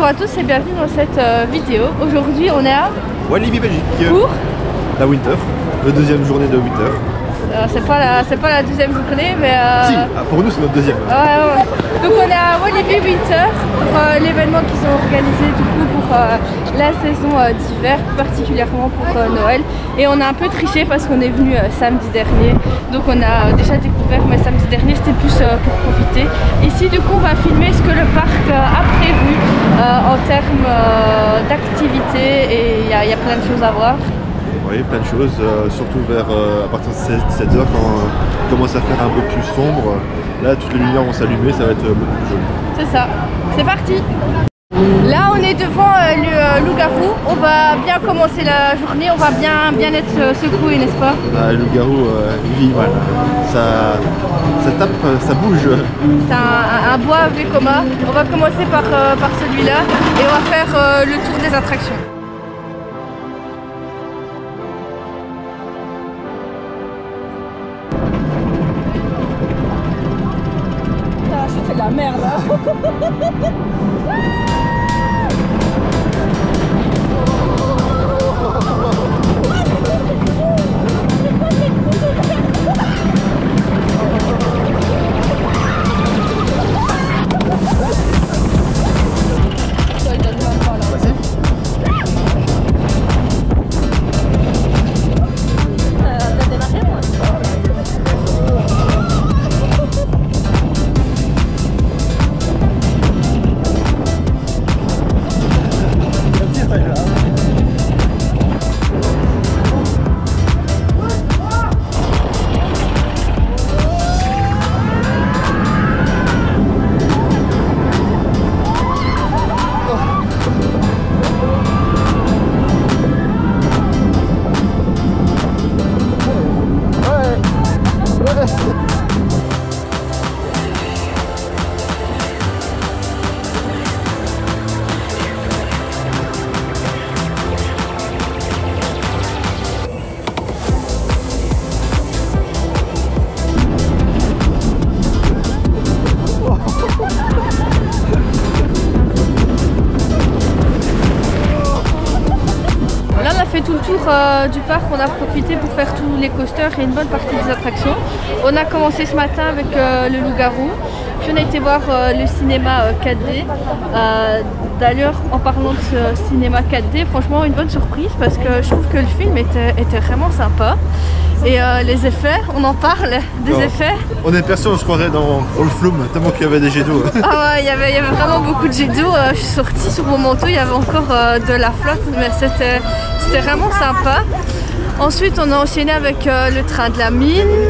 Bonjour à tous et bienvenue dans cette vidéo. Aujourd'hui on est à Walibi Belgique. Pour la Winter, la deuxième journée de Winter. C'est pas la deuxième journée mais... Si, pour nous c'est notre deuxième. Ouais. Donc on est à Walibi Winter pour l'événement qu'ils ont organisé du coup pour la saison d'hiver, particulièrement pour Noël. Et on a un peu triché parce qu'on est venu samedi dernier. Donc on a déjà découvert, mais samedi dernier c'était plus pour profiter. Ici du coup on va filmer ce que le parc a prévu en termes d'activités et il y a plein de choses à voir. Oui, plein de choses, surtout vers à partir de 17h quand il commence à faire un peu plus sombre. Là, toutes les lumières vont s'allumer, ça va être beaucoup plus joli. C'est ça, c'est parti. Là, on est devant le loup-garou. On va bien commencer la journée, on va bien être secoué, n'est-ce pas? Le loup-garou, il vit mal. Ça tape, ça bouge. C'est un bois Vekoma. On va commencer par celui-là et on va faire le tour des attractions. C'est de la merde tout le tour du parc, on a profité pour faire tous les coasters et une bonne partie des attractions. On a commencé ce matin avec le loup-garou, puis on a été voir le cinéma 4D. D'ailleurs, en parlant de ce cinéma 4D, franchement une bonne surprise parce que je trouve que le film était vraiment sympa. Et les effets, on en parle des effets. On est perçu, on se croirait dans le flume, tellement qu'il y avait des jets d'eau. Ah ouais, il y avait vraiment beaucoup de jets d'eau. Je suis sortie sur mon manteau, il y avait encore de la flotte, mais c'était vraiment sympa. Ensuite, on a enchaîné avec le train de la mine,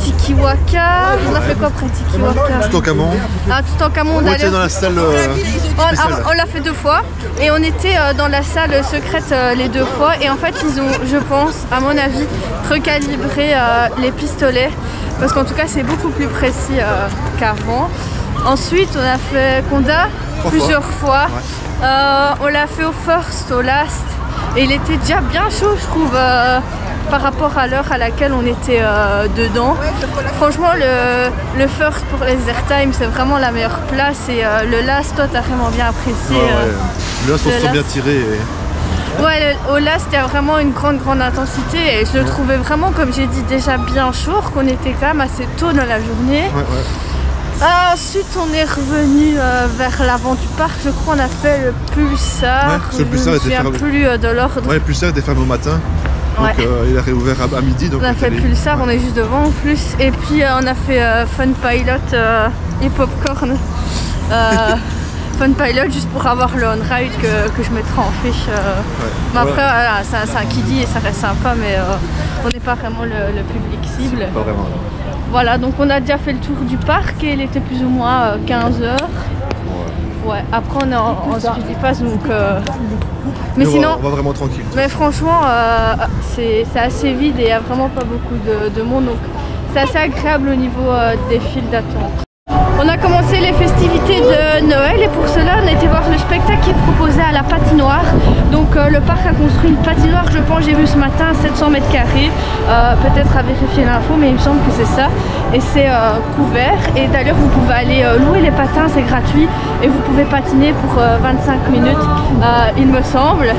Tikiwaka. On a fait quoi après Tikiwaka? Toutankhamon. Toutankhamon, on était dans la salle spéciale. On l'a fait 2 fois et on était dans la salle secrète les 2 fois et en fait ils ont, je pense, à mon avis, recalibré les pistolets parce qu'en tout cas c'est beaucoup plus précis qu'avant. Ensuite on a fait Conda plusieurs fois. Ouais. On l'a fait au first, au last et il était déjà bien chaud je trouve par rapport à l'heure à laquelle on était dedans. Franchement le first pour les airtime c'est vraiment la meilleure place et le last toi t'as vraiment bien apprécié. Le last on se sent bien tiré. Ouais, au last il y a vraiment une grande intensité et je le trouvais vraiment comme j'ai dit déjà bien chaud, qu'on était quand même assez tôt dans la journée. Ensuite on est revenu vers l'avant du parc, je crois on a fait le Pulsar. Le Pulsar était fermé. Plus de l'ordre. Ouais, le Pulsar était fermé au matin. Donc il a réouvert à midi. Donc on a fait Pulsar, on est juste devant en plus. Et puis on a fait Fun Pilot et Popcorn. Fun Pilot juste pour avoir le on-ride que je mettrai en fiche. Mais après c'est un kiddie et ça reste sympa mais on n'est pas vraiment le public cible. Pas vraiment. Voilà, donc on a déjà fait le tour du parc et il était plus ou moins 15h. Ouais, après on est en speedy pass donc... Mais sinon... On va vraiment tranquille. Mais franchement, c'est assez vide et il n'y a vraiment pas beaucoup de monde donc c'est assez agréable au niveau des files d'attente. On a commencé les festivités de Noël et pour cela on a été voir alors le spectacle qui est proposé à la patinoire. Donc le parc a construit une patinoire, je pense, j'ai vu ce matin, 700 mètres carrés. Peut-être à vérifier l'info, mais il me semble que c'est ça. Et c'est couvert. Et d'ailleurs, vous pouvez aller louer les patins, c'est gratuit. Et vous pouvez patiner pour 25 minutes, il me semble.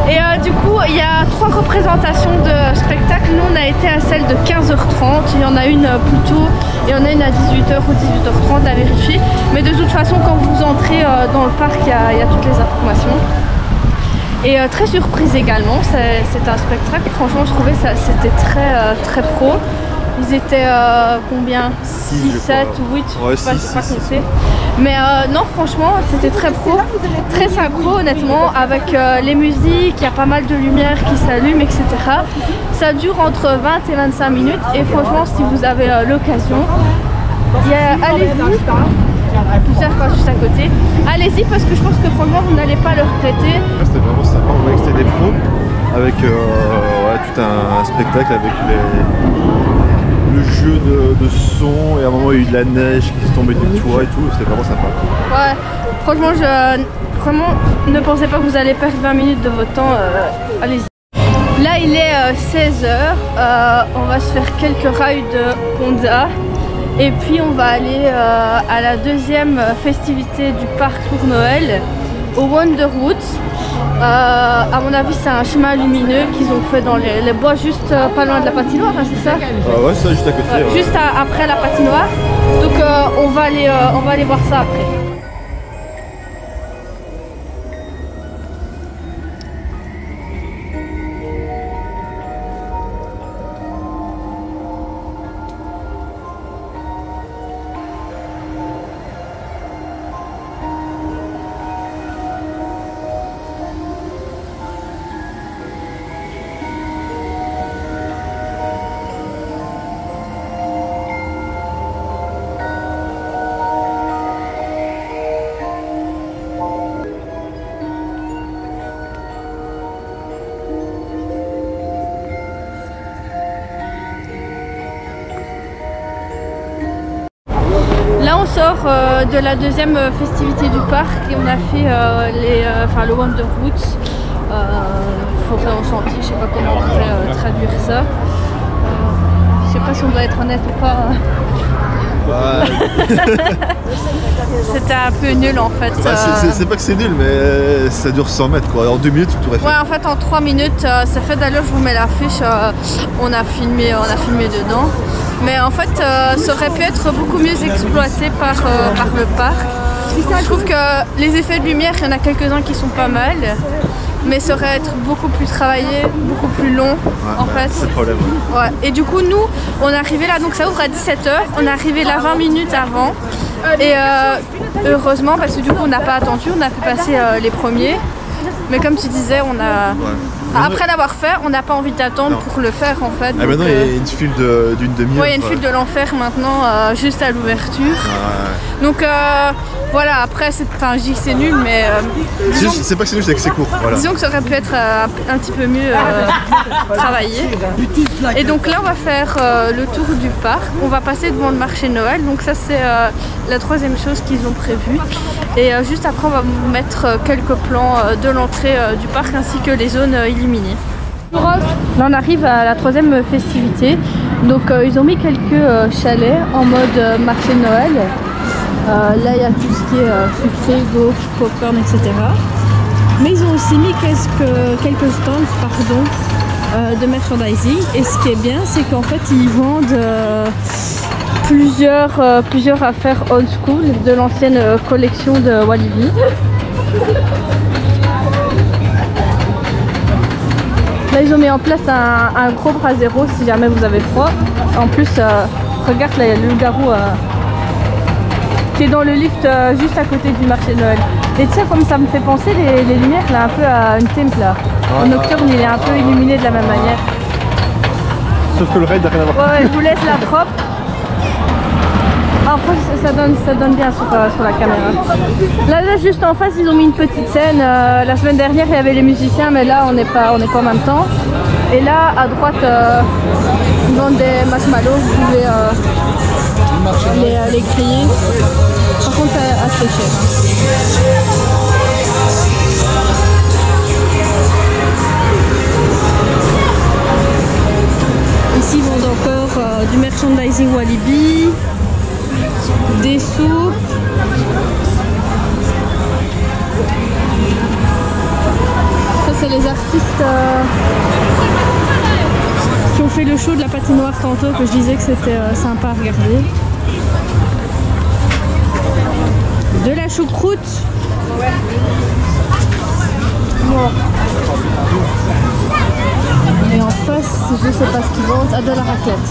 Et du coup, il y a 3 représentations de spectacles. Nous, on a été à celle de 15h30. Il y en a une plus tôt et il y en a une à 18h ou 18h30 à vérifier. Mais de toute façon, quand vous entrez dans le parc, il y a toutes les informations. Et très surprise également, c'est un spectacle. Franchement, je trouvais ça c'était très pro. Ils étaient combien 6, 7 ou 8, ouais, je sais pas compter. Mais non, franchement, c'était très pro, très synchro honnêtement, avec les musiques, il y a pas mal de lumière qui s'allument, etc. Ça dure entre 20 et 25 minutes et franchement, si vous avez l'occasion, allez-y. Plusieurs pas juste à côté. Allez-y parce que je pense que franchement, vous n'allez pas le regretter. C'était vraiment sympa, on voyait que c'était des pros, avec ouais, tout un spectacle avec le jeu de son, et à un moment il y a eu de la neige qui se tombait du toit et tout, c'était vraiment sympa. Ouais, franchement, vraiment ne pensez pas que vous allez perdre 20 minutes de votre temps, allez-y. Là il est 16h, on va se faire quelques rails de Honda et puis on va aller à la deuxième festivité du parc pour Noël, au Wonderwood. À mon avis c'est un chemin lumineux qu'ils ont fait dans les bois juste pas loin de la patinoire, hein, c'est ça? Ouais, c'est ça, juste à côté. Ouais. Juste après la patinoire. Donc on va aller voir ça après. Là on sort de la deuxième festivité du parc et on a fait le Wonderwood, forêt enchantie, je sais pas comment on pourrait traduire ça. Je sais pas si on doit être honnête ou pas. C'était un peu nul en fait. Bah, c'est pas que c'est nul, mais ça dure 100 mètres quoi. En 2 minutes tu pourrais faire. Ouais, en fait en 3 minutes c'est fait. D'ailleurs je vous mets l'affiche, on a filmé dedans. Mais en fait ça aurait pu être beaucoup mieux exploité par le parc. Je trouve que les effets de lumière, il y en a quelques-uns qui sont pas mal. Mais ça aurait être beaucoup plus travaillé, beaucoup plus long, en fait. C'est le problème. Ouais. Et du coup, nous, on est arrivé là, donc ça ouvre à 17h. On est arrivé là 20 minutes avant. Et heureusement, parce que du coup, on n'a pas attendu, on a fait passer les premiers. Mais comme tu disais, on a... Ouais. Après l'avoir fait, on n'a pas envie d'attendre pour le faire, en fait. Ah, donc, maintenant, il y a une file d'une demi-heure. Ouais, il y a une file de l'enfer maintenant, juste à l'ouverture. Ouais. Donc... voilà, après, je dis que c'est nul, mais... c'est pas que c'est nul, c'est que c'est court. Voilà. Disons que ça aurait pu être un petit peu mieux travaillé. Et donc là, on va faire le tour du parc. On va passer devant le marché Noël. Donc ça, c'est la troisième chose qu'ils ont prévue. Et juste après, on va vous mettre quelques plans de l'entrée du parc ainsi que les zones illuminées. Là, on arrive à la troisième festivité. Donc, ils ont mis quelques chalets en mode marché Noël. Là il y a tout ce qui est sucré, gaufres, popcorn, etc. Mais ils ont aussi mis quelques stands de merchandising. Et ce qui est bien, c'est qu'en fait ils vendent plusieurs affaires old school de l'ancienne collection de Walibi. Là ils ont mis en place un gros brasero si jamais vous avez froid. En plus, regarde là, il y a le loup-garou qui est dans le lift juste à côté du marché de Noël. Et tu sais comme ça me fait penser les lumières là un peu à une temple là. En nocturne il est un peu illuminé de la même manière. Sauf que le raid n'a rien à voir. Ouais, je vous laisse la propre. Après ça donne bien sur la caméra. Là juste en face ils ont mis une petite scène. La semaine dernière il y avait les musiciens mais là on n'est pas en même temps. Et là à droite ils vendent des marshmallows, vous pouvez les griller. Par contre c'est assez cher. Ici, ils vendent encore du merchandising Walibi, des soupes. Ça, c'est les artistes qui ont fait le show de la patinoire tantôt, que je disais que c'était sympa à regarder. De la choucroute. Bon. Et en face, je sais pas ce qu'ils vendent, de la raclette.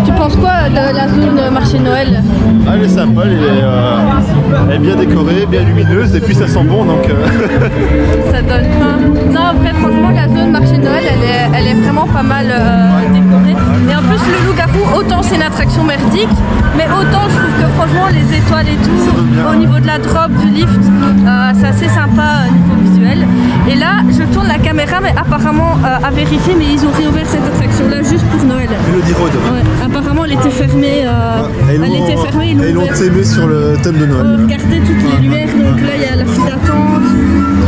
Tu penses quoi de la zone marché Noël? Ah, elle est sympa, elle est bien décorée, bien lumineuse et puis ça sent bon donc... Ça donne faim. Non, en vrai, franchement, la zone marché Noël, elle est vraiment pas mal décorée. Et en plus, le loup-garou, autant c'est une attraction merdique, mais autant je trouve que franchement, les étoiles et tout, au niveau de la drop, du lift, c'est assez sympa au niveau visuel. Et là, je tourne la caméra, mais apparemment, à vérifier, mais ils ont réouvert cette attraction-là juste pour Noël. Melody Road. Ouais, apparemment, elle était fermée. Elle était fermée, ils l'ont ouvert. aimé sur le thème de Noël. Regardez toutes les lumières, donc là, il y a la file d'attente,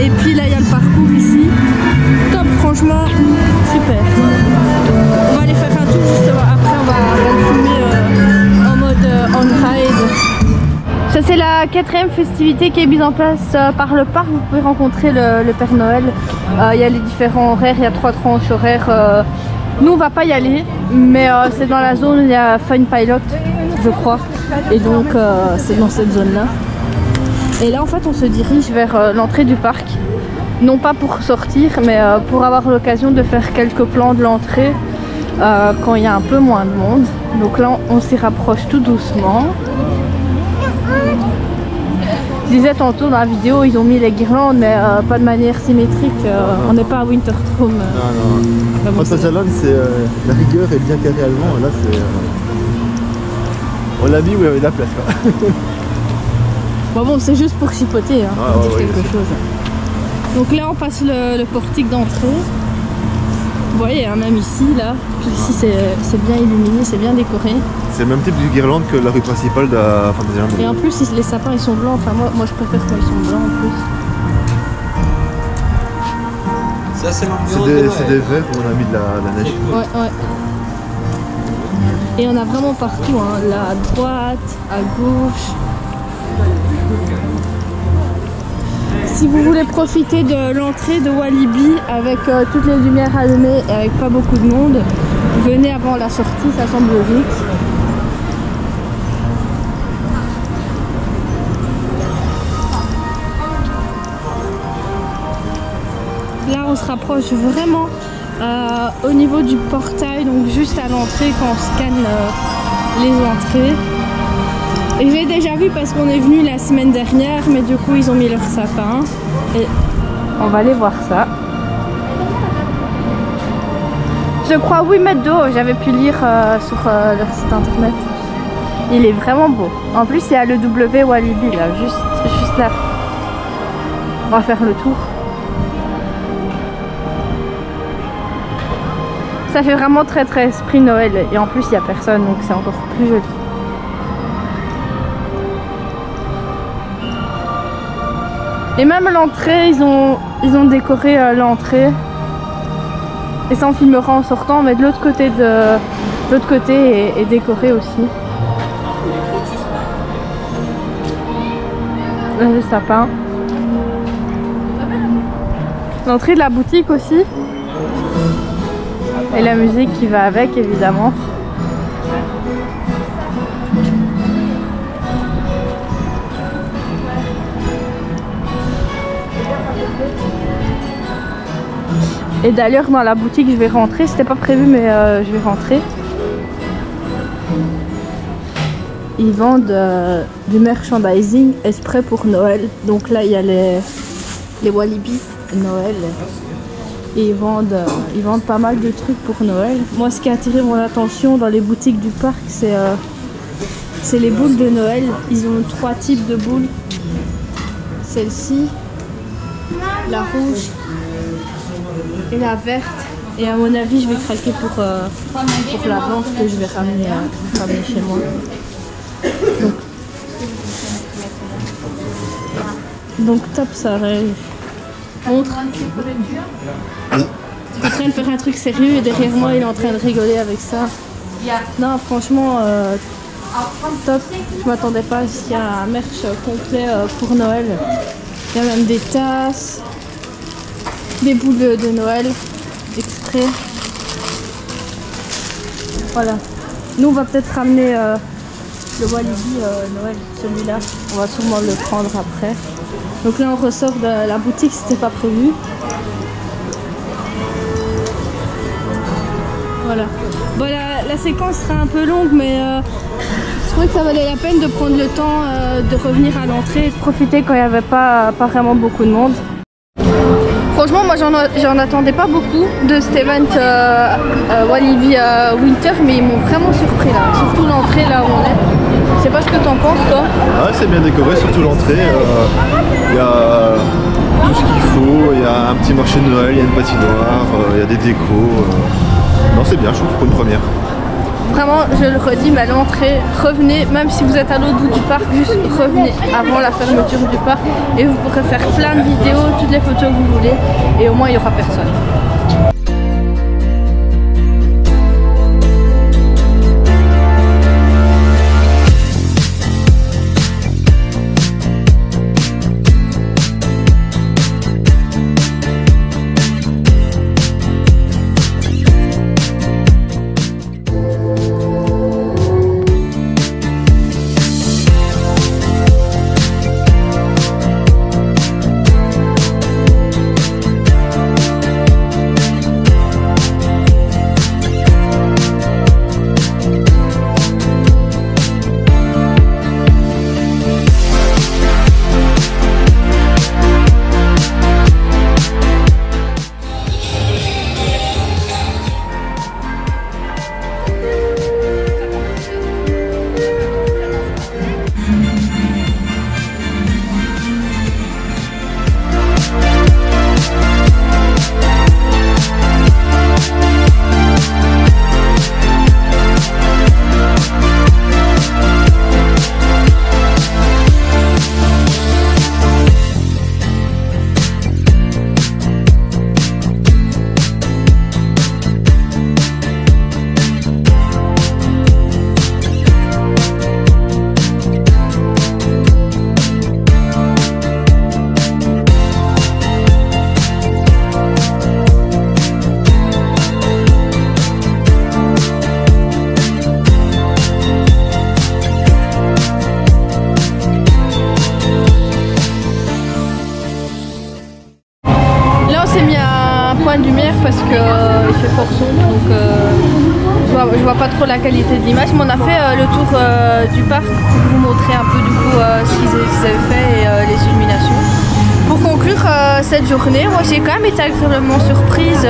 et puis là, il y a le parcours ici. Top, franchement, super. On va aller faire un tour justement, après on va filmer en mode on-ride. Ça c'est la 4e festivité qui est mise en place par le parc. Vous pouvez rencontrer le Père Noël. Il y a les différents horaires, il y a 3 tranches horaires. Nous on va pas y aller, mais c'est dans la zone, il y a Fun Pilot, je crois. Et donc c'est dans cette zone là. Et là en fait on se dirige vers l'entrée du parc. Non pas pour sortir, mais pour avoir l'occasion de faire quelques plans de l'entrée quand il y a un peu moins de monde. Donc là on s'y rapproche tout doucement. Je disais tantôt dans la vidéo, ils ont mis les guirlandes, mais pas de manière symétrique. On n'est pas à Winterthur. Non. Fantasyland, c'est la rigueur est bien carrée allemand. Là, c'est. On l'a mis où il y avait de la place. Bon, c'est juste pour chipoter, hein, pour dire quelque chose. Donc là, on passe le portique d'entrée. Vous voyez, hein, même ici, là. Puis ici, c'est bien illuminé, c'est bien décoré. C'est le même type de guirlande que la rue principale de Fantasyland. Et en plus, les sapins, ils sont blancs. Enfin, moi je préfère quand ils sont blancs en plus. Ça, c'est l'ambiance. C'est des verres où on a mis de la neige. Ouais. Et on a vraiment partout, hein, là, à droite, à gauche. Si vous voulez profiter de l'entrée de Walibi avec toutes les lumières allumées et avec pas beaucoup de monde, venez avant la sortie, ça semble logique. Là on se rapproche vraiment au niveau du portail, donc juste à l'entrée quand on scanne les entrées. Et j'ai déjà vu parce qu'on est venu la semaine dernière, mais du coup ils ont mis leur sapin. Et on va aller voir ça. Je crois 8 mètres d'eau, j'avais pu lire sur leur site internet. Il est vraiment beau. En plus il y a le W Walibi là, juste là. On va faire le tour. Ça fait vraiment très esprit Noël. Et en plus il n'y a personne, donc c'est encore plus joli. Et même l'entrée, ils ont décoré l'entrée. Et ça on filmera en sortant, mais de l'autre côté est décoré aussi. Là, le sapin. L'entrée de la boutique aussi. Et la musique qui va avec, évidemment. Et d'ailleurs dans la boutique je vais rentrer, c'était pas prévu mais je vais rentrer. Ils vendent du merchandising exprès pour Noël. Donc là il y a les Walibi Noël. Et ils vendent pas mal de trucs pour Noël. Moi ce qui a attiré mon attention dans les boutiques du parc c'est les boules de Noël. Ils ont 3 types de boules. Celle-ci, la rouge et la verte. Et à mon avis, je vais craquer pour la blanche que je vais ramener chez moi. Donc top, ça montre. Il est en train de faire un truc sérieux et derrière moi, il est en train de rigoler avec ça. Non, franchement, top. Je m'attendais pas à ce qu'il y a un merch complet pour Noël. Il y a même des tasses, des boules de Noël, extraits. Voilà. Nous, on va peut-être ramener le Walibi Noël, celui-là. On va sûrement le prendre après. Donc là, on ressort de la boutique, c'était pas prévu. Voilà. Bon, la séquence sera un peu longue, mais je trouvais que ça valait la peine de prendre le temps de revenir à l'entrée et de profiter quand il n'y avait pas vraiment beaucoup de monde. Franchement, moi j'en attendais pas beaucoup de cet event Walibi Winter, mais ils m'ont vraiment surpris là, surtout l'entrée là où on est. Je sais pas ce que t'en penses toi. Ouais, c'est bien décoré, surtout l'entrée. Il y a tout ce qu'il faut, il y a un petit marché de Noël, il y a une patinoire, il y a des décos. Non, c'est bien, je trouve, pour une première. Vraiment, je le redis, mais à l'entrée, revenez, même si vous êtes à l'autre bout du parc, juste revenez avant la fermeture du parc et vous pourrez faire plein de vidéos, toutes les photos que vous voulez et au moins il n'y aura personne. de lumière parce que il fait fort sombre, donc je vois pas trop la qualité de l'image, mais on a fait le tour du parc pour vous montrer un peu du coup ce qu'ils avaient fait et les illuminations. Pour conclure cette journée, moi j'ai quand même été agréablement surprise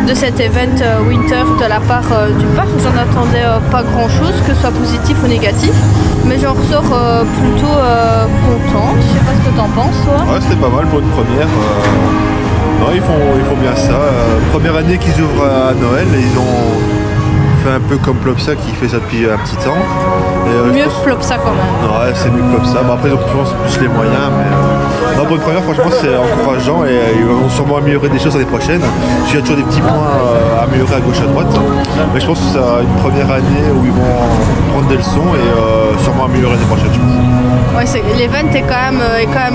de cet event Winter de la part du parc. J'en attendais pas grand chose, que ce soit positif ou négatif, mais j'en ressors plutôt contente. Je sais pas ce que t'en penses toi. Ouais, c'était pas mal pour une première. Non, ils font bien ça. Première année qu'ils ouvrent à Noël, et ils ont fait un peu comme Plopsa qui fait ça depuis un petit temps. Mieux que Plopsa quand même. Ouais, c'est mieux que Plopsa. Bon, après ils ont plus les moyens, mais non, pour une première, franchement c'est encourageant et ils vont sûrement améliorer des choses l'année prochaine. Il y a toujours des petits points à améliorer à gauche à droite, mais je pense que c'est une première année où ils vont prendre des leçons et sûrement améliorer l'année prochaine, je pense. Ouais, l'event est quand même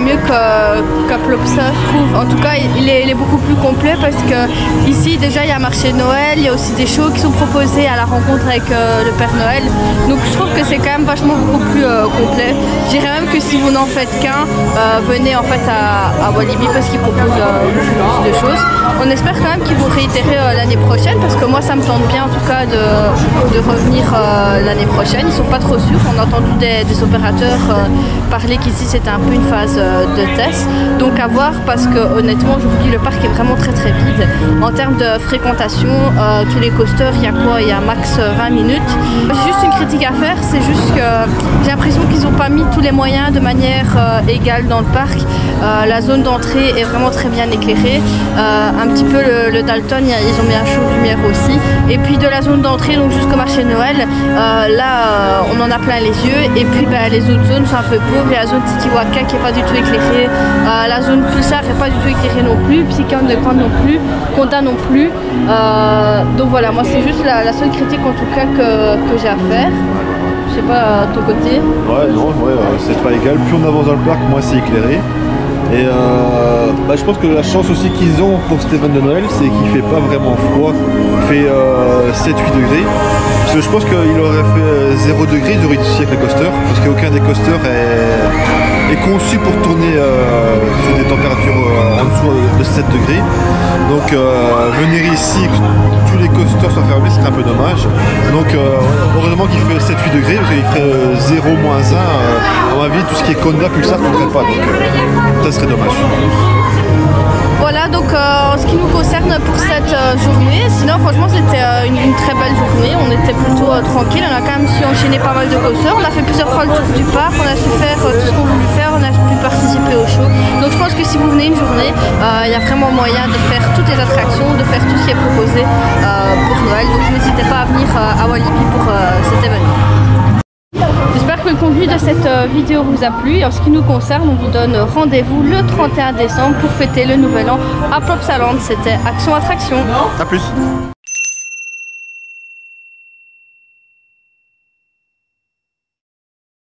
mieux que Plopsa, je trouve. En tout cas, il est beaucoup plus complet parce que ici déjà il y a un marché de Noël, il y a aussi des shows qui sont proposés à la rencontre avec le Père Noël. Donc je trouve que c'est quand même vachement beaucoup plus complet. Je dirais même que si vous n'en faites qu'un, venez en fait à Walibi parce qu'ils proposent plus de choses. On espère quand même qu'ils vont réitérer l'année prochaine parce que moi ça me tente bien en tout cas de revenir l'année prochaine. Ils sont pas trop sûrs. On a entendu des opérateurs parler qu'ici c'était un peu une phase de test. Donc à voir parce que honnêtement aujourd'hui le parc est vraiment très vide. En termes de fréquentation, tous les coasters, il y a quoi? Il y a max 20 minutes. J'ai juste une critique à faire, c'est juste que j'ai l'impression qu'ils n'ont pas mis tous les moyens de manière égale dans le parc. La zone d'entrée est vraiment très bien éclairée. Un petit peu le Dalton, ils ont mis un show de lumière aussi. Et puis de la zone d'entrée, donc jusqu'au marché de Noël, là on en a plein les yeux. Et puis les autres zones sont un peu pauvres. Il y a la zone Tikiwaka qui n'est pas du tout éclairée. La zone Pulsar n'est pas du tout éclairée non plus. Psyche Underground non plus. Conda non plus. Donc voilà, moi c'est juste la seule critique en tout cas que j'ai à faire. Je sais pas, ton côté. Ouais, non, c'est pas égal. Plus on avance dans le parc, moins c'est éclairé. Et je pense que la chance aussi qu'ils ont pour cet événement de Noël, c'est qu'il fait pas vraiment froid. Il fait 7-8 degrés. Parce que je pense qu'il aurait fait 0 degrés, ils auraient été ici avec les coasters. Parce qu'aucun des coasters est conçu pour tourner sur des températures en dessous de 7 degrés. Donc venir ici, tous les coasters soient fermés, c'est un peu dommage. Donc heureusement qu'il fait 7-8 degrés, parce qu'il ferait 0, -1, à mon avis, tout ce qui est Conda, Pulsar ne tournerait pas. Donc ça serait dommage. Voilà, donc en ce qui nous concerne pour cette journée, sinon franchement c'était une très belle journée, on était plutôt tranquille, on a quand même su enchaîner pas mal de coasters, on a fait plusieurs fois le tour du parc, on a su faire tout ce qu'on voulait faire, on a pu participer au show. Donc je pense que si vous venez une journée, il y a vraiment moyen de faire toutes les attractions, de faire tout ce qui est proposé pour Noël, donc n'hésitez pas à venir à Walibi pour cet événement. J'espère que le contenu de cette vidéo vous a plu et en ce qui nous concerne, on vous donne rendez-vous le 31 décembre pour fêter le nouvel an à Plopsaland. C'était Action Attraction. A plus.